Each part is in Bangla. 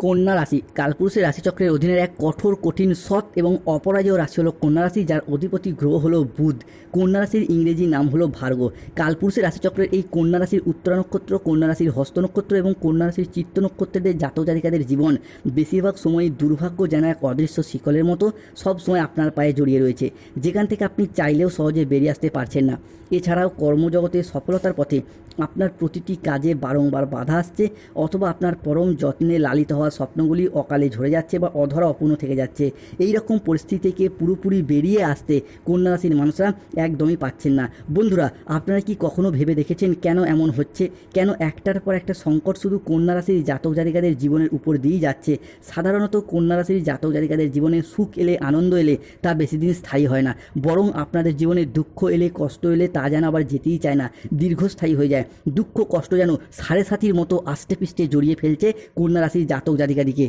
কন্যা রাশি কালপুরুষের রাশিচক্রের অধীনের এক কঠোর, কঠিন, সৎ এবং অপরাজেয় রাশি হলো কন্যা রাশি, যার অধিপতি গ্রহ হলো বুধ। কন্যা রাশির ইংরেজি নাম হলো ভার্গ। কালপুরুষের রাশিচক্রের এই কন্যা রাশির উত্তরা নক্ষত্র, কন্যা রাশির হস্ত নক্ষত্র এবং কন্যা রাশির চিত্ত নক্ষত্রের জাতক জাতিকাদের জীবন বেশিরভাগ সময়ই দুর্ভাগ্য যেন এক অদৃশ্য শিকলের মতো সব সময় আপনার পায়ে জড়িয়ে রয়েছে, যেখান থেকে আপনি চাইলেও সহজে বেরিয়ে আসতে পারছেন না। এছাড়াও কর্মজগতে সফলতার পথে আপনার প্রতিটি কাজে বারংবার বাধা আসছে, অথবা আপনার পরম যত্নে লালিত হওয়া স্বপ্নগুলি অকালে ঝরে যাচ্ছে বা অধরা অপূর্ণ থেকে যাচ্ছে। এই রকম পরিস্থিতি থেকে পুরোপুরি বেরিয়ে আসতে কন্যা রাশির মানুষরা একদমই পাচ্ছেন না। বন্ধুরা, আপনারা কি কখনো ভেবে দেখেছেন কেন এমন হচ্ছে? কেন একটার পর একটা সংকট শুধু কন্যা রাশির জাতক জাতিকাদের জীবনের উপর দিয়েই যাচ্ছে? সাধারণত কন্যা রাশির জাতক জাতিকাদের জীবনে সুখ এলে, আনন্দ এলে তা বেশি দিন স্থায়ী হয় না, বরং আপনাদের জীবনে দুঃখ এলে, কষ্ট এলে তা যেন আবার যেতেই চায় না, দীর্ঘস্থায়ী হয়ে যায়। দুঃখ কষ্ট যেন সাড়ে সাতির মতো আষ্টে পিষ্টে জড়িয়ে ফেলছে কন্যা রাশির জাতক জাতিকাদিকে।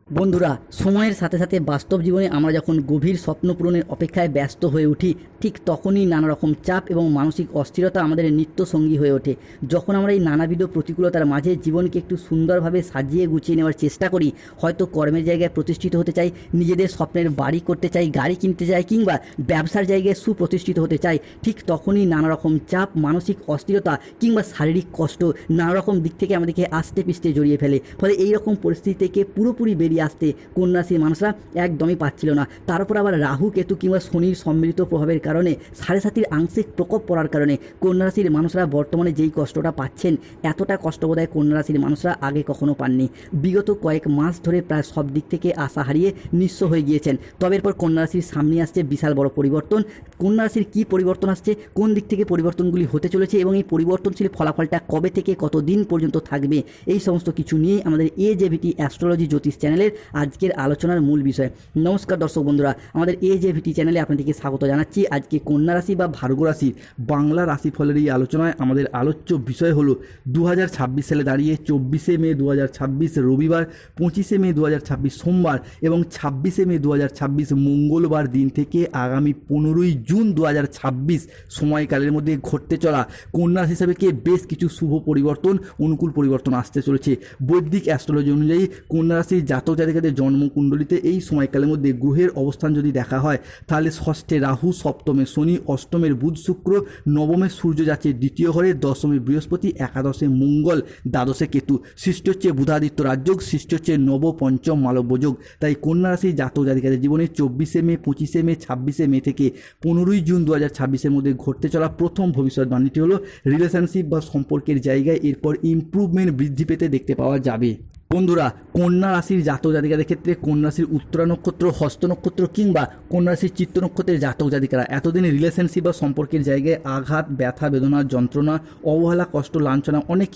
বন্ধুরা, সময়ের সাথে সাথে বাস্তব জীবনে আমরা যখন গভীর স্বপ্ন পূরণের অপেক্ষায় ব্যস্ত হয়ে উঠি, ঠিক তখনই নানা রকম চাপ এবং মানসিক অস্থিরতা আমাদের নিত্য সঙ্গী হয়ে ওঠে। যখন আমরা এই নানাবিধ প্রতিকূলতার মাঝে জীবনকে একটু সুন্দরভাবে সাজিয়ে গুছিয়ে নেওয়ার চেষ্টা করি, হয়তো কর্মের জায়গায় প্রতিষ্ঠিত হতে চাই, নিজেদের স্বপ্নের বাড়ি করতে চাই, গাড়ি কিনতে চাই, কিংবা ব্যবসার জায়গায় সুপ্রতিষ্ঠিত হতে চাই, ঠিক তখনই নানা রকম চাপ, মানসিক অস্থিরতা কিংবা শারীরিক কষ্ট নানা রকম দিক থেকে আমাদেরকে আস্তে পিষ্টে জড়িয়ে ফেলে। ফলে এই রকম পরিস্থিতি থেকে পুরোপুরি বেরিয়ে আসতে কন্যা রাশির মানুষরা একদমই পাচ্ছিল না। তার উপর আবার রাহু, কেতু কিংবা শনির সম্মিলিত প্রভাবের কারণে, সাড়ে সাতির আংশিক প্রকোপ পড়ার কারণে কন্যা রাশির মানুষরা বর্তমানে যেই কষ্টটা পাচ্ছেন, এতটা কষ্ট বোধহয় কন্যা রাশির মানুষরা আগে কখনো পাননি। বিগত কয়েক মাস ধরে প্রায় সব দিক থেকে আশা হারিয়ে নিঃস্ব হয়ে গিয়েছেন। তবে এরপর কন্যা রাশির সামনে আসছে বিশাল বড় পরিবর্তন। কন্যা রাশির কী পরিবর্তন আসছে, কোন দিক থেকে পরিবর্তনগুলি হতে চলেছে এবং এই পরিবর্তনশীল ফলাফলটা কবে থেকে কত দিন পর্যন্ত থাকবে, এই সমস্ত কিছু নিয়েই আমাদের AJVT অ্যাস্ট্রোলজি জ্যোতিষ চ্যানেলের আজকের আলোচনার মূল বিষয়। নমস্কার দর্শক বন্ধুরা, আমাদের AJVT চ্যানেলে আপনাদেরকে স্বাগত জানাচ্ছি। আজকে কন্যা রাশি বা ভার্গ রাশির বাংলা রাশিফলের এই আলোচনায় আমাদের আলোচ্য বিষয় হলো 2026 সালে দাঁড়িয়ে 24শে মে 2026 রবিবার, 25শে মে 2026 সোমবার এবং 26শে মে 2026 মঙ্গলবার দিন থেকে আগামী 15ই জুন 2026 সময়কালের মধ্যে ঘটতে চলা কন্যা রাশি হিসাবে বেশ কিছু শুভ পরিবর্তন, অনুকূল পরিবর্তন আসতে চলেছে। বৈদিক অ্যাস্ট্রোলজি অনুযায়ী কন্যা রাশির জাতক জাতিকাদের জন্মকুণ্ডলিতে এই সময়কালের মধ্যে গ্রহের অবস্থান যদি দেখা হয়, তাহলে ষষ্ঠে রাহু, সপ্তমে শনি, অষ্টমের বুধ শুক্র, নবমে সূর্য যাচ্ছে দ্বিতীয় ঘরে, দশমে বৃহস্পতি, একাদশে মঙ্গল, দ্বাদশে কেতু। সৃষ্টি হচ্ছে বুধাদিত্য রাজযোগ, সৃষ্টি হচ্ছে নব পঞ্চম মালব্য যোগ। তাই কন্যা রাশির জাতক জাতিকাদের জীবনে 24শে মে, 25শে মে, 26শে মে থেকে 15ই জুন 2026-এর মধ্যে ঘটতে চলা প্রথম ভবিষ্যৎবাণীটি হলো রিলেশনশিপ বা সম্পর্কের জায়গায় এরপর ইমপ্রুভমেন্ট বৃদ্ধি পেতে দেখতে পাওয়া যাবে। বন্ধুরা, কন্যা রাশির জাতক জাতিকাদের ক্ষেত্রে কন্যা রাশির উত্তরা নক্ষত্র, হস্ত নক্ষত্র কিংবা কন্যা রাশির চিত্ত নক্ষত্রের জাতক জাতিকারা এতদিন রিলেশনশিপ বা সম্পর্কের জায়গায় আঘাত, ব্যথা, বেদনা, যন্ত্রণা, অবহেলা, কষ্ট, লাঞ্ছনা অনেক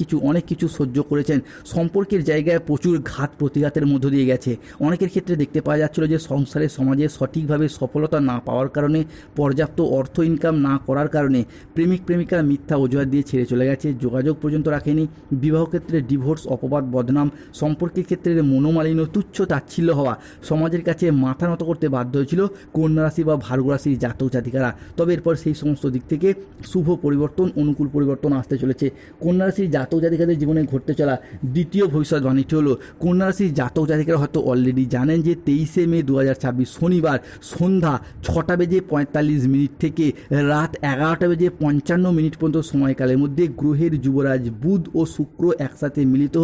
কিছু সহ্য করেছেন। সম্পর্কের জায়গায় প্রচুর ঘাত প্রতিঘাতের মধ্য দিয়ে গেছে। অনেকের ক্ষেত্রে দেখতে পাওয়া যাচ্ছিল যে সংসারে, সমাজে সঠিকভাবে সফলতা না পাওয়ার কারণে, পর্যাপ্ত অর্থ ইনকাম না করার কারণে প্রেমিক প্রেমিকা মিথ্যা অজুহাত দিয়ে ছেড়ে চলে গেছে, যোগাযোগ পর্যন্ত রাখেনি। বিবাহ ক্ষেত্রে ডিভোর্স, অপবাদ, বদনাম, সম্পর্কের ক্ষেত্রে মনোমালিন্য, তুচ্ছ তাচ্ছিল্য হওয়া, সমাজের কাছে মাথা নত করতে বাধ্য হয়েছিল কন্যা রাশি বা ভার্গ রাশির জাতক জাতিকারা। তবে এরপর সেই সমস্ত দিক থেকে শুভ পরিবর্তন, অনুকূল পরিবর্তন আসতে চলেছে। কন্যা রাশির জাতক জাতিকাদের জীবনে ঘটতে চলা দ্বিতীয় ভবিষ্যৎবাণীটি হলো, কন্যা রাশির জাতক জাতিকারা হয়তো অলরেডি জানেন যে 23শে মে 2026 শনিবার সন্ধ্যা 6:45 থেকে রাত 11:55 পর্যন্ত সময়কালের মধ্যে গ্রহের যুবরাজ বুধ ও শুক্র একসাথে মিলিত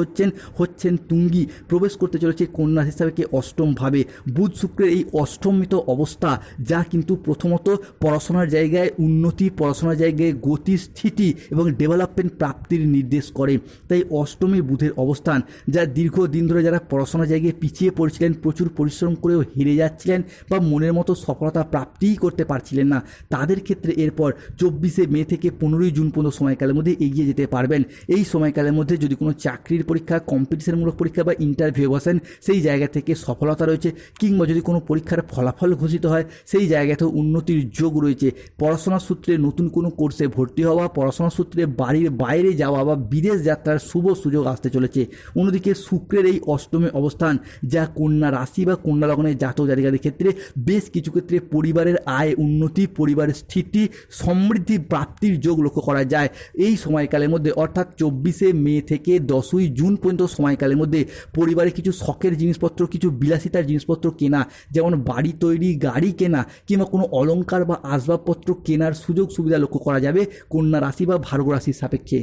হচ্ছেন তুঙ্গি, প্রবেশ করতে চলেছে কন্যা রাশি হিসাবে অষ্টম ভাবে। বুধ শুক্রের এই অষ্টমিত অবস্থা, যা কিন্তু প্রথমত পড়াশোনার জায়গায় উন্নতি, পড়াশোনার জায়গায় গতি, স্থিতি এবং ডেভেলপমেন্ট প্রাপ্তির নির্দেশ করে। তাই অষ্টমী বুধের অবস্থান, যা দীর্ঘদিন ধরে যারা পড়াশোনার জায়গায় পিছিয়ে পড়েছিলেন, প্রচুর পরিশ্রম করেও হেরে যাচ্ছিলেন বা মনের মতো সফলতা প্রাপ্তিই করতে পারছিলেন না, তাদের ক্ষেত্রে এরপর 24শে মে থেকে 15ই জুন পর্যন্ত সময়কালের মধ্যে এগিয়ে যেতে পারবেন। এই সময়কালের মধ্যে যদি কোনো চাকরির পরীক্ষা, কম্পিটিশনমূলক পরীক্ষা বা ইন্টারভিউ বসেন, সেই জায়গা থেকে সফলতা রয়েছে, কিংবা যদি কোনো পরীক্ষার ফলাফল ঘোষিত হয়, সেই জায়গাতেও উন্নতির যোগ রয়েছে। পড়াশোনার সূত্রে নতুন কোনো কোর্সে ভর্তি হওয়া, পড়াশোনার সূত্রে বাড়ির বাইরে যাওয়া বা বিদেশ যাত্রার শুভ সুযোগ আসতে চলেছে। অন্যদিকে শুক্রের এই অষ্টমে অবস্থান, যা কন্যা রাশি বা কন্যা লগ্নের জাতক জাতিকাদের ক্ষেত্রে বেশ কিছু ক্ষেত্রে পরিবারের আয় উন্নতি, পরিবারের স্থিতি, সমৃদ্ধি প্রাপ্তির যোগ লক্ষ্য করা যায়। এই সময়কালের মধ্যে অর্থাৎ 24শে মে থেকে 10ই জুন পর্যন্ত সময়কালের মধ্যে মধ্যে পরিবারে কিছু শখের জিনিসপত্র, কিছু বিলাসিতার জিনিসপত্র কেনা, যেমন বাড়ি তৈরি, গাড়ি কেনা কিংবা কোনো অলংকার বা আসবাবপত্র কেনার সুযোগ সুবিধা লক্ষ্য করা যাবে কন্যা রাশি বা ভার্গো রাশির সাপেক্ষে।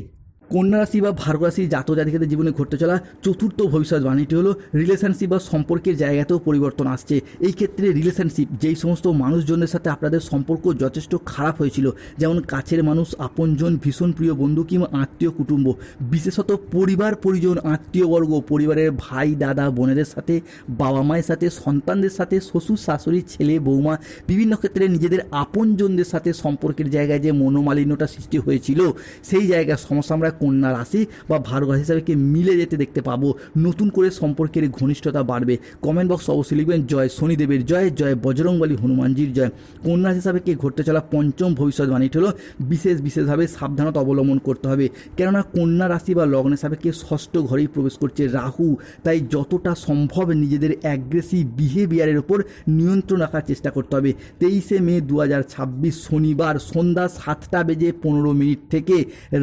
কন্যা রাশি বা ভার্গো রাশি জাতক জাতিকাদের জীবনে ঘটতে চলা চতুর্থ ভবিষ্যৎবাণীটি হলো রিলেশনশিপ বা সম্পর্কের জায়গাতেও পরিবর্তন আসছে। এই ক্ষেত্রে রিলেশনশিপ, যেই সমস্ত মানুষজনের সাথে আপনাদের সম্পর্ক যথেষ্ট খারাপ হয়েছিল, যেমন কাছের মানুষ, আপনজন, ভীষণ প্রিয় বন্ধু কিংবা আত্মীয় কুটুম্ব, বিশেষত পরিবার পরিজন, আত্মীয়বর্গ, পরিবারের ভাই দাদা বোনেদের সাথে, বাবা মায়ের সাথে, সন্তানদের সাথে, শ্বশুর শাশুড়ি, ছেলে বৌমা, বিভিন্ন ক্ষেত্রে নিজেদের আপনজনদের সাথে সম্পর্কের জায়গায় যে মনোমালিন্যতা সৃষ্টি হয়েছিল, সেই জায়গার সমস্যা আমরা কন্যা রাশি বা ভার্গো রাশি হিসাবে মিলে যেতে দেখতে পাবো। নতুন করে সম্পর্কের ঘনিষ্ঠতা বাড়বে। কমেন্ট বক্স অবশ্যই লিখবেন জয় শনিদেবের জয়, জয় বজরংবলী হনুমানজির জয়। কন্যা রাশি হিসাবে ঘটতে চলা পঞ্চম ভবিষ্যৎবাণীটি হলো বিশেষভাবে সাবধানতা অবলম্বন করতে হবে। কেননা কন্যা রাশি বা লগ্নের সাপেক্ষে ষষ্ঠ ঘরেই প্রবেশ করছে রাহু। তাই যতটা সম্ভব নিজেদের অ্যাগ্রেসিভ বিহেভিয়ারের ওপর নিয়ন্ত্রণ রাখার চেষ্টা করতে হবে। 23শে মে 2026 শনিবার সন্ধ্যা 7:15 থেকে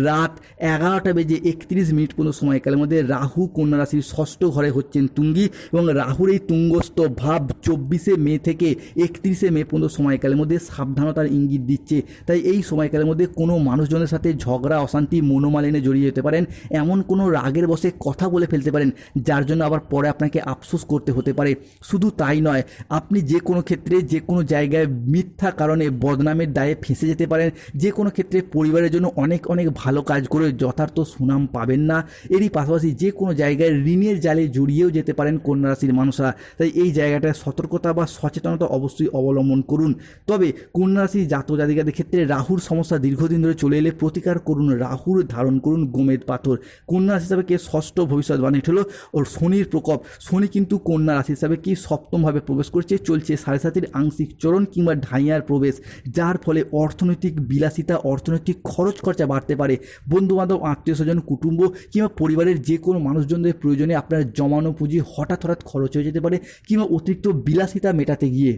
রাত 11:31 পর্যন্ত সময়কালের মধ্যে রাহু কন্যা রাশির ষষ্ঠ ঘরে হচ্ছেন তুঙ্গি, এবং রাহুর এই তুঙ্গস্থ ভাব 24শে মে থেকে 31শে মে পর্যন্ত সময়কালের মধ্যে সাবধানতার ইঙ্গিত দিচ্ছে। তাই এই সময়কালের মধ্যে কোনো মানুষজনের সাথে ঝগড়া, অশান্তি, মনোমালিন্যে জড়িয়ে যেতে পারেন। এমন কোনো রাগের বশে কথা বলে ফেলতে পারেন যার জন্য আবার পরে আপনাকে আফসোস করতে হতে পারে। শুধু তাই নয়, আপনি যে কোনো ক্ষেত্রে যে কোনো জায়গায় মিথ্যা কারণে বদনামের দায়ে ফেঁসে যেতে পারেন। যে কোনো ক্ষেত্রে পরিবারের জন্য অনেক ভালো কাজ করে যথার্থ সুনাম পাবেন না। এরই পাশাপাশি যে কোনো জায়গায় ঋণের জালে জড়িয়েও যেতে পারেন কন্যা রাশির মানুষরা। তাই এই জায়গাটায় সতর্কতা বা সচেতনতা অবশ্যই অবলম্বন করুন। তবে কন্যা রাশির জাতক জাতিকাদের ক্ষেত্রে রাহুর সমস্যা দীর্ঘদিন ধরে চলে এলে প্রতিকার করুন, রাহুর ধারণ করুন গোমেদ পাথর। কন্যা রাশি হিসাবে ষষ্ঠ ভবিষ্যৎবাণী হলো ওর শনির প্রকোপ। শনি কিন্তু কন্যা রাশি হিসাবে সপ্তমভাবে প্রবেশ করছে, চলছে 7.5 আংশিক চরণ কিংবা ঢাইয়ার প্রবেশ, যার ফলে অর্থনৈতিক বিলাসিতা, অর্থনৈতিক খরচ খরচা বাড়তে পারে। বন্ধুবান্ধব, আত্মীয় স্বজন, কুটুম্ব কিংবা পরিবারের যে কোনো মানুষজনদের প্রয়োজনে আপনার জমানো পুঁজি হঠাৎ খরচ হয়ে যেতে পারে, কিংবা অতিরিক্ত বিলাসিতা মেটাতে গিয়ে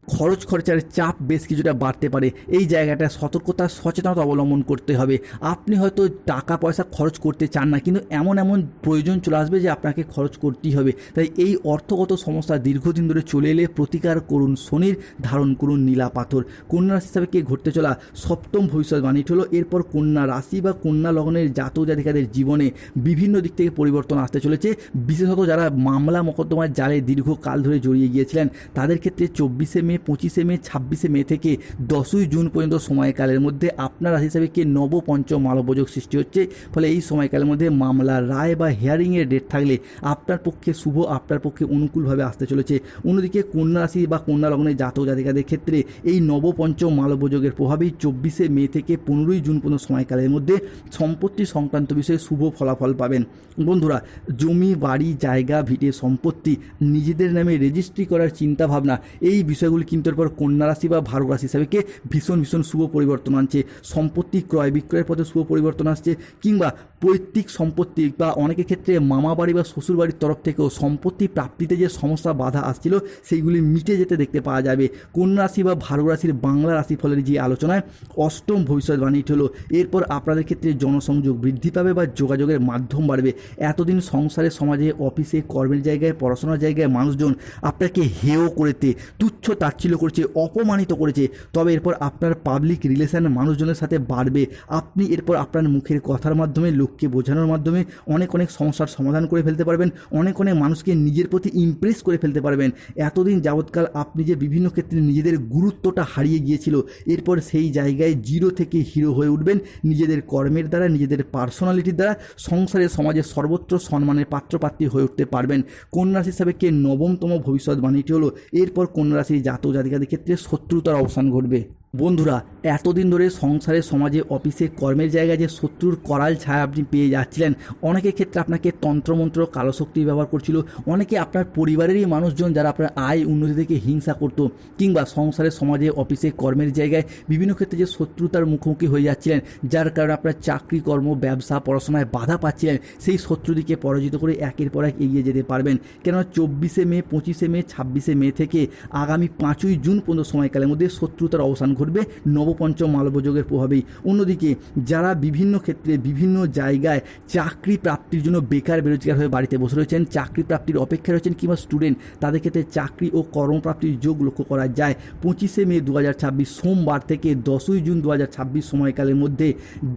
খরচ খরচার চাপ বেশ কিছুটা বাড়তে পারে। এই জায়গাটা সতর্কতা, সচেতনতা অবলম্বন করতে হবে। আপনি হয়তো টাকা পয়সা খরচ করতে চান না, কিন্তু এমন প্রয়োজন চলে আসবে যে আপনাকে খরচ করতেই হবে। তাই এই অর্থগত সমস্যা দীর্ঘদিন ধরে চলে এলে প্রতিকার করুন শনির, ধারণ করুন নীলা পাথর। কন্যা রাশি হিসাবে ঘটতে চলা সপ্তম ভবিষ্যৎবাণীটি হলো এরপর কন্যা রাশি বা কন্যা লগ্নের জাতক জাতিকাদের জীবনে বিভিন্ন দিক থেকে পরিবর্তন আসতে চলেছে। বিশেষত যারা মামলা মোকদ্দমার জালে দীর্ঘকাল ধরে জড়িয়ে গিয়েছিলেন তাদের ক্ষেত্রে 24শে মে, 25শে মে, 26শে মে থেকে 10ই জুন পর্যন্ত সময়কালের মধ্যে আপনার রাশি হিসাবে নবপঞ্চম মালব্যযোগ সৃষ্টি হচ্ছে। ফলে এই সময়কালের মধ্যে মামলার রায় বা হিয়ারিংয়ের ডেট থাকলে আপনার পক্ষে শুভ, আপনার পক্ষে অনুকূলভাবে আসতে চলেছে। অন্যদিকে কন্যা রাশি বা কন্যা লগ্নের জাতক জাতিকাদের ক্ষেত্রে এই নবপঞ্চম মালব্যযোগের প্রভাবেই 24শে মে থেকে 15ই জুন পর্যন্ত সময়কালের মধ্যে সম্পত্তি সংক্রান্ত বিষয়ে শুভ ফলাফল পাবেন। বন্ধুরা, জমি, বাড়ি, জায়গা, ভিটে, সম্পত্তি নিজেদের নামে রেজিস্ট্রি করার চিন্তাভাবনা, এই বিষয়গুলি কিন্তু এরপর কন্যা রাশি বা ভার্গো রাশি হিসাবে ভীষণ শুভ পরিবর্তন আনছে। সম্পত্তি ক্রয় বিক্রয়ের পথে শুভ পরিবর্তন আসছে, কিংবা পৈতৃক সম্পত্তি বা অনেকের ক্ষেত্রে মামা বাড়ি বা শ্বশুর বাড়ির তরফ থেকেও সম্পত্তি প্রাপ্তিতে যে সমস্যা বাধা আসছিল সেইগুলি মিটে যেতে দেখতে পাওয়া যাবে। কন্যা রাশি বা ভার্গো রাশির বাংলা রাশিফলের যে আলোচনায় অষ্টম ভবিষ্যৎবাণীটি হলো এরপর আপনাদের ক্ষেত্রে জনসংযোগ বৃদ্ধি পাবে বা যোগাযোগের মাধ্যম বাড়বে। এতদিন সংসারে, সমাজে, অফিসে, কর্মের জায়গায়, পড়াশোনার জায়গায় মানুষজন আপনাকে হেয় করেতে, তুচ্ছ তাচ্ছিল্য করেছে, অপমানিত করেছে। তবে এরপর আপনার পাবলিক রিলেশন মানুষজনের সাথে বাড়বে। আপনি এরপর আপনার মুখের কথার মাধ্যমে, লোককে বোঝানোর মাধ্যমে অনেক সমস্যার সমাধান করে ফেলতে পারবেন। অনেক মানুষকে নিজের প্রতি ইমপ্রেস করে ফেলতে পারবেন। এতদিন যাবৎকাল আপনি যে বিভিন্ন ক্ষেত্রে নিজেদের গুরুত্বটা হারিয়ে গিয়েছিল, এরপর সেই জায়গায় জিরো থেকে হিরো হয়ে উঠবেন। নিজেদের কর্মের দ্বারা, নিজেদের পার্সোনালিটির দ্বারা সংসারে, সমাজে সর্বত্র সম্মানের পাত্রপাত্রী হয়ে উঠতে পারবেন। কন্যা রাশি হিসাবে নবমতম ভবিষ্যৎবাণীটি হলো এরপর কন্যা রাশির জাতক জাতিকাদের ক্ষেত্রে শত্রুতার অবসান ঘটবে। বন্ধুরা, এতদিন ধরে সংসারে, সমাজে, অফিসে, কর্মের জায়গায় যে শত্রুর করাল ছায়া আপনি পেয়ে যাচ্ছিলেন, অনেকের ক্ষেত্রে আপনাকে তন্ত্রমন্ত্র, কালশক্তি ব্যবহার করছিল। অনেকে আপনার পরিবারেরই মানুষজন যারা আপনার আয় উন্নতি থেকে হিংসা করত, কিংবা সংসারে, সমাজে, অফিসে, কর্মের জায়গায় বিভিন্ন ক্ষেত্রে যে শত্রুতার মুখোমুখি হয়ে যাচ্ছিলেন, যার কারণে আপনার চাকরি, কর্ম, ব্যবসা, পড়াশোনায় বাধা পাচ্ছিলেন, সেই শত্রুদিকে পরাজিত করে একের পর এক এগিয়ে যেতে পারবেন। কেননা 24শে মে, 25শে মে, 26শে মে থেকে আগামী 5ই জুন পর্যন্ত সময়কালের মধ্যে শত্রুতার অবসান ঘটবে। ঘটবে নবপঞ্চম মালব্যযোগের প্রভাবেই। অন্যদিকে যারা বিভিন্ন ক্ষেত্রে বিভিন্ন জায়গায় চাকরি প্রাপ্তির জন্য বেকার বেরোজগার হয়ে বাড়িতে বসে রয়েছেন, চাকরি প্রাপ্তির অপেক্ষায় রয়েছেন কিংবা স্টুডেন্ট, তাদের ক্ষেত্রে চাকরি ও কর্মপ্রাপ্তির যোগ লক্ষ্য করা যায়। 25শে মে 2026 সোমবার থেকে 10ই জুন 2026 সময়কালের মধ্যে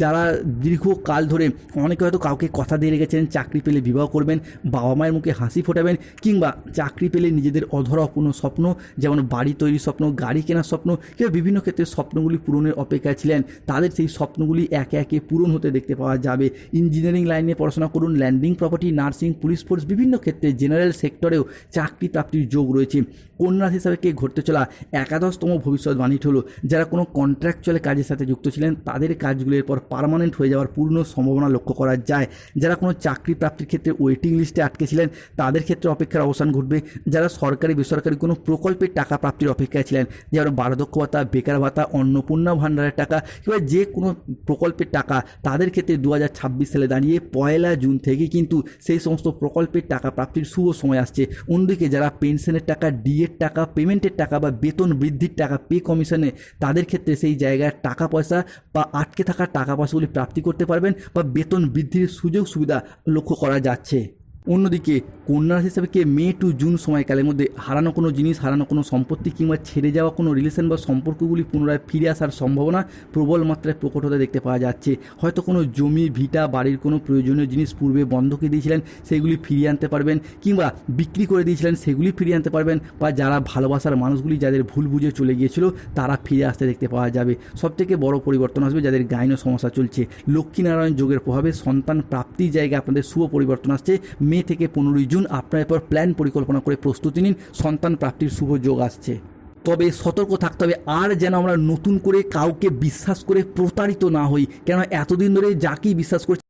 যারা দীর্ঘকাল ধরে অনেকে হয়তো কাউকে কথা দিয়ে রেখেছেন চাকরি পেলে বিবাহ করবেন, বাবা মায়ের মুখে হাসি ফোটাবেন, কিংবা চাকরি পেলে নিজেদের অধরা কোনো স্বপ্ন যেমন বাড়ি তৈরির স্বপ্ন, গাড়ি কেনার স্বপ্ন কিংবা বিভিন্ন ক্ষেত্রে স্বপ্নগুলি পূরণের অপেক্ষায় ছিলেন, তাদের সেই স্বপ্নগুলি একে একে পূরণ হতে দেখতে পাওয়া যাবে। ইঞ্জিনিয়ারিং লাইনে পড়াশোনা করুন, landing property, nursing, police force, বিভিন্ন ক্ষেত্রে জেনারেল সেক্টরেও চাকরি প্রাপ্তির যোগ রয়েছে। কন্যা রাশি হিসাবে ঘটতে চলা একাদশতম ভবিষ্যৎবাণীটি হলো যারা কোনো কন্ট্রাকচুয়াল কাজের সাথে যুক্ত ছিলেন তাদের কাজগুলো এরপর পার্মানেন্ট হয়ে যাওয়ার পূর্ণ সম্ভাবনা লক্ষ্য করা যায়। যারা কোনো চাকরি প্রাপ্তির ক্ষেত্রে ওয়েটিং লিস্টে আটকে ছিলেন তাদের ক্ষেত্রে অপেক্ষার অবসান ঘটবে। যারা সরকারি বেসরকারি কোনো প্রকল্পের টাকা প্রাপ্তির অপেক্ষায় ছিলেন, যেমন বার্ধক্য ভাতা, বেকার ভাতা, অন্নপূর্ণা ভাণ্ডারের টাকা কিংবা যে কোনো প্রকল্পের টাকা, তাদের ক্ষেত্রে 2026 সালে দাঁড়িয়ে 1 জুন থেকে কিন্তু সেই সমস্ত প্রকল্পের টাকা প্রাপ্তির শুভ সময় আসছে। অন্যদিকে যারা পেনশনের টাকা, ডিএর টাকা, পেমেন্টের টাকা বা বেতন বৃদ্ধির টাকা, পে কমিশনে, তাদের ক্ষেত্রে সেই জায়গায় টাকা পয়সা বা আটকে থাকা টাকা পয়সাগুলি প্রাপ্তি করতে পারবেন বা বেতন বৃদ্ধির সুযোগ সুবিধা লক্ষ্য করা যাচ্ছে। অন্যদিকে কন্যা রাশি হিসাবে মে টু জুন সময়কালের মধ্যে হারানো কোনো জিনিস, হারানো কোনো সম্পত্তি কিংবা ছেড়ে যাওয়া কোনো রিলেশন বা সম্পর্কগুলি পুনরায় ফিরে আসার সম্ভাবনা প্রবল মাত্রায় প্রকট হতে দেখতে পাওয়া যাচ্ছে। হয়তো কোনো জমি, ভিটা, বাড়ির কোনো প্রয়োজনীয় জিনিস পূর্বে বন্ধকে দিয়েছিলেন সেগুলি ফিরিয়ে আনতে পারবেন, কিংবা বিক্রি করে দিয়েছিলেন সেগুলি ফিরিয়ে আনতে পারবেন, বা যারা ভালোবাসার মানুষগুলি যাদের ভুল বুঝে চলে গিয়েছিল তারা ফিরে আসতে দেখতে পাওয়া যাবে। সবথেকে বড় পরিবর্তন আসবে যাদের গাইনো সমস্যা চলছে। লক্ষ্মীনারায়ণ যোগের প্রভাবে সন্তান প্রাপ্তির জায়গায় আপনাদের শুভ পরিবর্তন আসছে। মে থেকে 15ই জুন আপনার এরপর প্ল্যান পরিকল্পনা করে প্রস্তুতি নিন, সন্তান প্রাপ্তির শুভ যোগ আসছে। তবে সতর্ক থাকতে হবে আর যেন আমরা নতুন করে কাউকে বিশ্বাস করে প্রতারিত না হই, কেন এতদিন ধরে যাকেই বিশ্বাস করছি